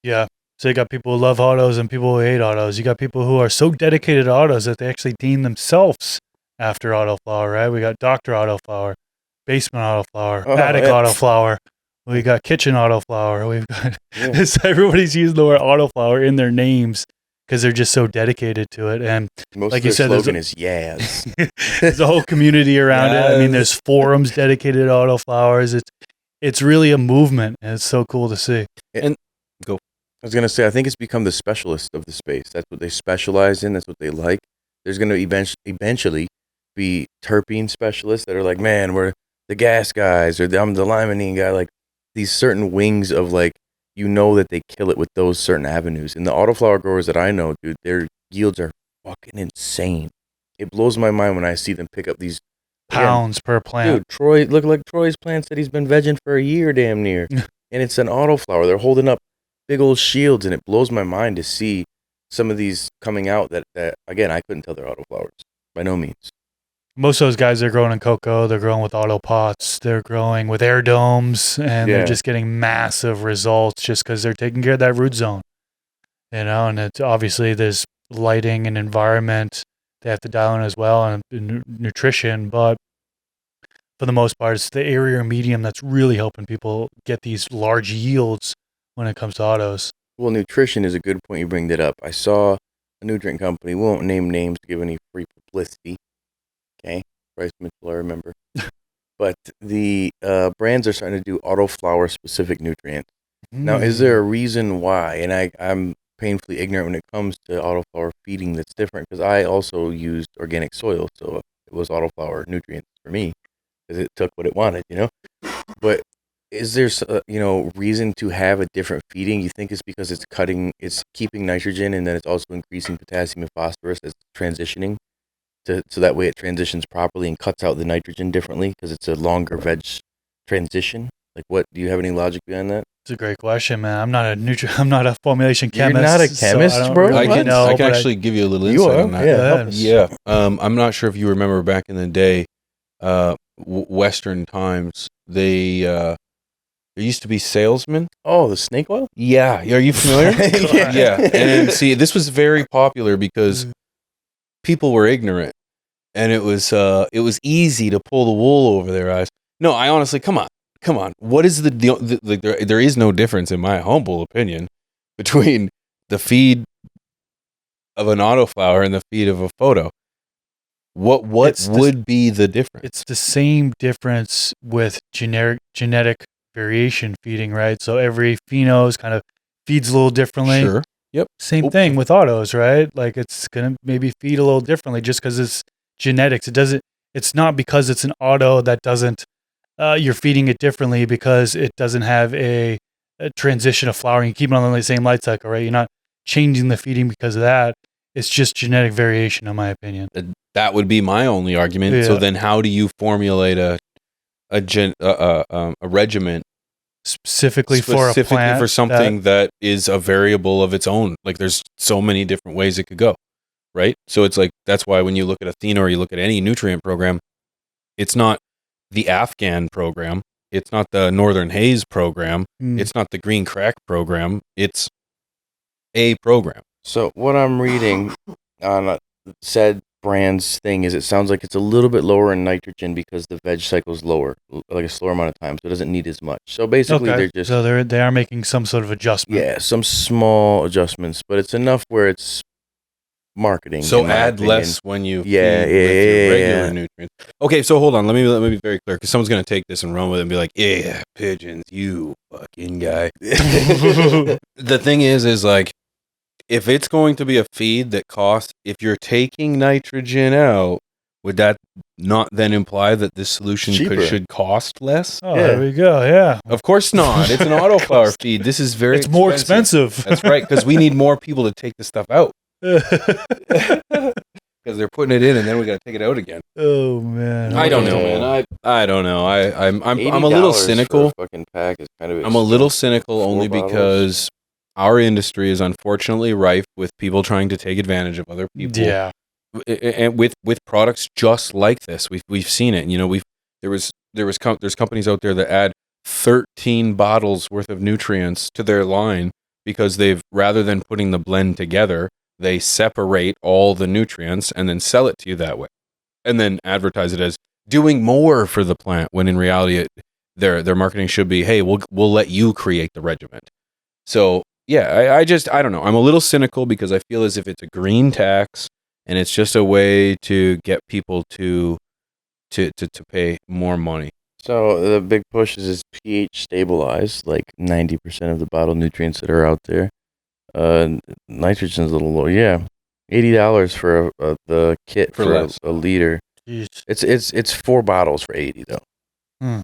Yeah. So you got people who love autos and people who hate autos. You got people who are so dedicated to autos that they actually deem themselves after Autoflower, right? We got Dr. Autoflower, Basement Autoflower, Oh, Attic yeah. Autoflower. We got Kitchen Autoflower. We've got Yeah. everybody's using the word Autoflower in their names because they're just so dedicated to it. And Most like of you their said, slogan is Yaz. there's a whole community around it. I mean, there's forums dedicated to Autoflowers. It's really a movement, and it's so cool to see. And go. I was gonna say, I think it's become the specialist of the space. That's what they specialize in. That's what they like. There's gonna eventually be terpene specialists that are like, man, we're the gas guys, or I'm the limonene guy. Like these certain wings of like, that they kill it with those certain avenues. And the autoflower growers that I know, dude, their yields are fucking insane. It blows my mind when I see them pick up these Pounds per plant. Dude, look like Troy's plants that he's been vegging for a year, damn near. And it's an autoflower. They're holding up big old shields, and it blows my mind to see some of these coming out that again, I couldn't tell they're autoflowers by no means. Most of those guys are growing in cocoa. They're growing with auto pots. They're growing with air domes, and they're just getting massive results just because they're taking care of that root zone. And it's obviously there's lighting and environment they have to dial in as well, and nutrition. But for the most part, it's the area or medium that's really helping people get these large yields when it comes to autos. Well, nutrition is a good point you bring that up. I saw a nutrient company. We won't name names to give any free publicity. Okay, Bryce Mitchell, I remember. But the brands are starting to do autoflower specific nutrients. Now, is there a reason why? And I'm painfully ignorant when it comes to autoflower feeding that's different, because I also used organic soil, so it was autoflower nutrients for me, because it took what it wanted, But is there, reason to have a different feeding? You think it's because it's keeping nitrogen, and then it's also increasing potassium and phosphorus as it's transitioning, so that way it transitions properly and cuts out the nitrogen differently because it's a longer veg transition? Like, what do you have any logic behind that? It's a great question, man. I'm not a formulation chemist. You're not a chemist, so bro? I can What? actually give you a little You insight are? on that. Yeah, help us. Yeah. I'm not sure if you remember back in the day, Western times, there used to be salesmen. Oh, the snake oil? Yeah. Are you familiar? Yeah. And see, this was very popular because people were ignorant, and it was easy to pull the wool over their eyes. No, I honestly, come on. What is the deal? There is no difference, in my humble opinion, between the feed of an autoflower and the feed of a photo. What would be the difference? It's the same difference with genetic variation feeding, right? So every pheno's kind of feeds a little differently. Sure. Yep. Same thing with autos, right? Like it's gonna maybe feed a little differently just because it's genetics. It's not because it's an auto that doesn't. You're feeding it differently because it doesn't have a transition of flowering. You keep it on the same light cycle, right? You're not changing the feeding because of that. It's just genetic variation, in my opinion. That would be my only argument. Yeah. So then, how do you formulate a regimen specifically for a plant for something that is a variable of its own? Like, there's so many different ways it could go, right? So it's like, that's why when you look at Athena or you look at any nutrient program, it's not the Afghan program, it's not the Northern Haze program, it's not the Green Crack program, it's a program. So what I'm reading on said brand's thing is, it sounds like it's a little bit lower in nitrogen because the veg cycle is lower, like a slower amount of time, so it doesn't need as much. So basically, they are making some sort of adjustment. Yeah, some small adjustments, but it's enough where it's marketing. So add less when you feed with your regular nutrients. Okay, so hold on. Let me be very clear, because someone's going to take this and run with it and be like, yeah, pigeons, you fucking guy. The thing is like, if it's going to be a feed that costs, if you're taking nitrogen out, would that not then imply that this solution should cost less? Oh, there we go. Yeah. Of course not. It's an autoflower feed. This is very It's more expensive. That's right, because we need more people to take this stuff out. Because they're putting it in and then we got to take it out again. Oh man, I don't know, man. I don't know. I'm a little cynical. For a fucking pack is kind of. I'm a little cynical only because our industry is unfortunately rife with people trying to take advantage of other people. Yeah, and with products just like this, we've seen it. There's companies out there that add 13 bottles worth of nutrients to their line because they've, rather than putting the blend together, they separate all the nutrients and then sell it to you that way, and then advertise it as doing more for the plant, when in reality their marketing should be, hey, we'll let you create the regimen. So yeah, I don't know. I'm a little cynical because I feel as if it's a green tax and it's just a way to get people to pay more money. So the big push is pH stabilized, like 90% of the bottle nutrients that are out there. Nitrogen's a little low. Yeah, $80 for the kit for a liter. Jeez. It's 4 bottles for 80 though.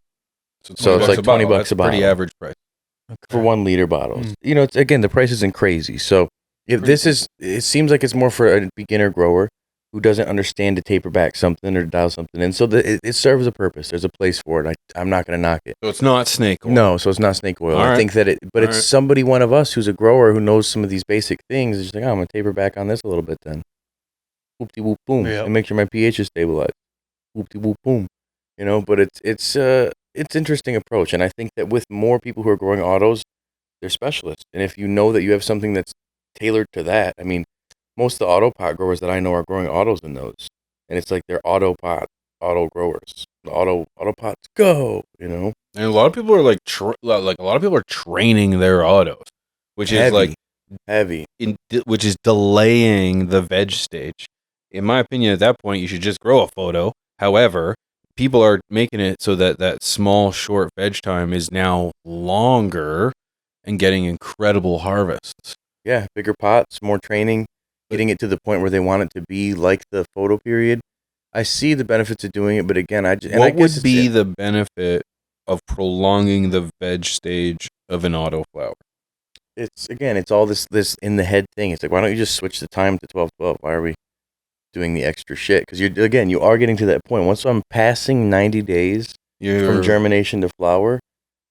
So it's like $20 That's a bottle. pretty average price for 1 liter bottles. You know, it's, again, the price isn't crazy. So if this is, it seems like it's more for a beginner grower who doesn't understand to taper back something or dial something in. So it serves a purpose. There's a place for it. I'm not going to knock it. So it's not snake oil. No, so it's not snake oil. All I right. think that it's somebody, one of us who's a grower who knows some of these basic things. Is just like, oh, I'm going to taper back on this a little bit then. Whoop-de whoop boom. Yep. And make sure my pH is stabilized. Whoop-de whoop boom. You know, but it's interesting approach. And I think that with more people who are growing autos, they're specialists. And if you know that you have something that's tailored to that, I mean, most of the auto pot growers that I know are growing autos in those. And it's like they're auto growers. The auto pots go, you know? And a lot of people are like a lot of people are training their autos, which is like heavy, which is delaying the veg stage. In my opinion, at that point, you should just grow a photo. However, people are making it so that small, short veg time is now longer and getting incredible harvests. Yeah, bigger pots, more training, getting it to the point where they want it to be like the photo period. I see the benefits of doing it, but again, what would be the benefit of prolonging the veg stage of an autoflower? It's all this in the head thing. It's like, why don't you just switch the time to 12:12? Why are we doing the extra shit? Because you are getting to that point. Once I'm passing 90 days from germination to flower,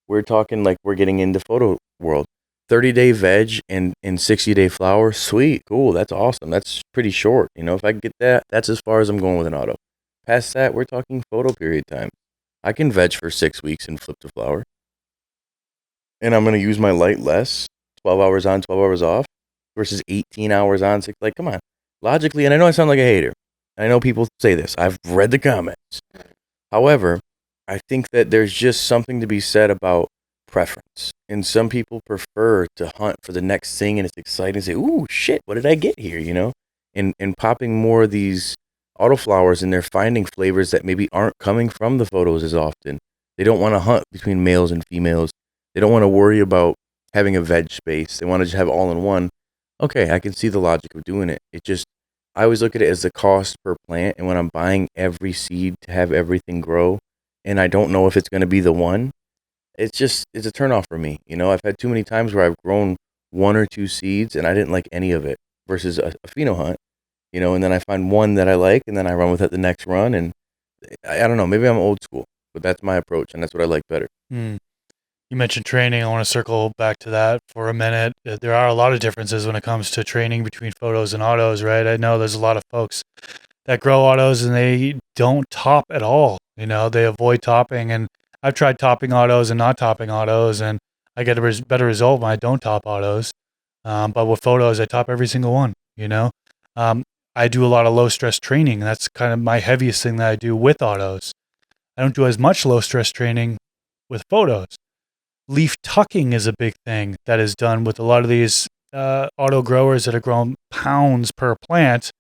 we're talking like we're getting into photo world. 30-day veg and 60-day flower, sweet, cool, that's awesome. That's pretty short. You know, if I can get that, that's as far as I'm going with an auto. Past that, we're talking photo period time. I can veg for 6 weeks and flip to flower. And I'm going to use my light less, 12 hours on, 12 hours off, versus 18 hours on, 6. Like, come on. Logically, and I know I sound like a hater. I know people say this. I've read the comments. However, I think that there's just something to be said about preference. And some people prefer to hunt for the next thing, and it's exciting to say, ooh, shit, what did I get here, you know? And popping more of these autoflowers, and they're finding flavors that maybe aren't coming from the photos as often. They don't want to hunt between males and females. They don't want to worry about having a veg space. They want to just have all in one. Okay, I can see the logic of doing it. I always look at it as the cost per plant, and when I'm buying every seed to have everything grow, and I don't know if it's going to be the one, it's a turnoff for me. You know, I've had too many times where I've grown 1 or 2 seeds and I didn't like any of it versus a pheno hunt, you know, and then I find one that I like and then I run with it the next run. And I don't know, maybe I'm old school, but that's my approach and that's what I like better. You mentioned training. I want to circle back to that for a minute. There are a lot of differences when it comes to training between photos and autos, right? I know there's a lot of folks that grow autos and they don't top at all. You know, they avoid topping, and I've tried topping autos and not topping autos, and I get a better result when I don't top autos. But with photos, I top every single one, you know? I do a lot of low stress training. That's kind of my heaviest thing that I do with autos. I don't do as much low stress training with photos. Leaf tucking is a big thing that is done with a lot of these auto growers that are growing pounds per plant.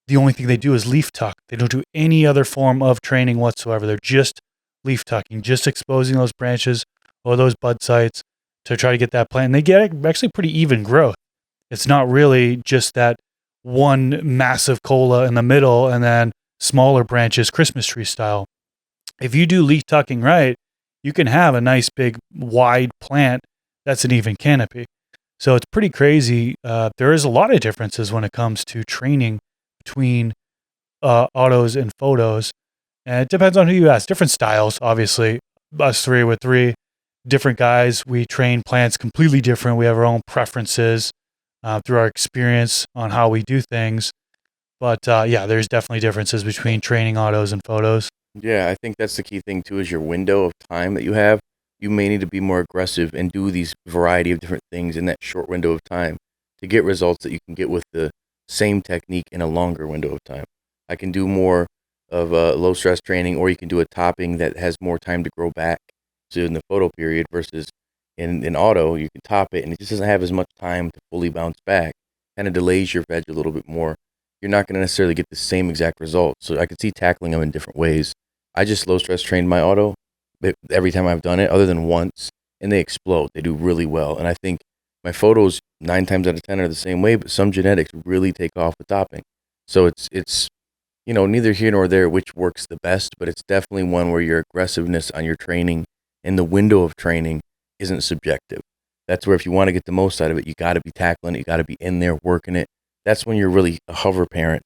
The only thing they do is leaf tuck. They don't do any other form of training whatsoever. They're just leaf tucking, just exposing those branches or those bud sites to try to get that plant. And they get actually pretty even growth. It's not really just that one massive cola in the middle and then smaller branches, Christmas tree style. If you do leaf tucking right, you can have a nice big wide plant that's an even canopy. So it's pretty crazy. There is a lot of differences when it comes to training between autos and photos. And it depends on who you ask. Different styles, obviously. Us three with 3 different guys. We train plants completely different. We have our own preferences through our experience on how we do things. But yeah, there's definitely differences between training autos and photos. Yeah, I think that's the key thing too, is your window of time that you have. you may need to be more aggressive and do these variety of different things in that short window of time to get results that you can get with the same technique in a longer window of time. I can do more of a low stress training, or you can do a topping that has more time to grow back. So in the photo period versus in auto, you can top it and it just doesn't have as much time to fully bounce back. Kind of delays your veg a little bit more. You're not going to necessarily get the same exact result. So I could see tackling them in different ways. I just low stress trained my auto every time I've done it, other than once, and they explode. They do really well. And I think my photos 9 times out of 10 are the same way, but some genetics really take off with topping. So it's neither here nor there which works the best, but it's definitely one where your aggressiveness on your training and the window of training isn't subjective. That's where if you want to get the most out of it, you got to be tackling it. You got to be in there working it. That's when you're really a hover parent.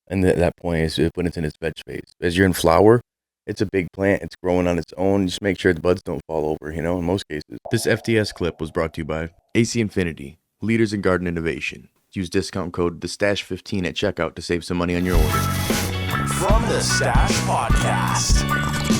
And that point is when it's in its veg phase. As you're in flower, it's a big plant. It's growing on its own. Just make sure the buds don't fall over, in most cases. This FTS clip was brought to you by AC Infinity, leaders in garden innovation. Use discount code TheStash15 at checkout to save some money on your order. From the Stash Podcast.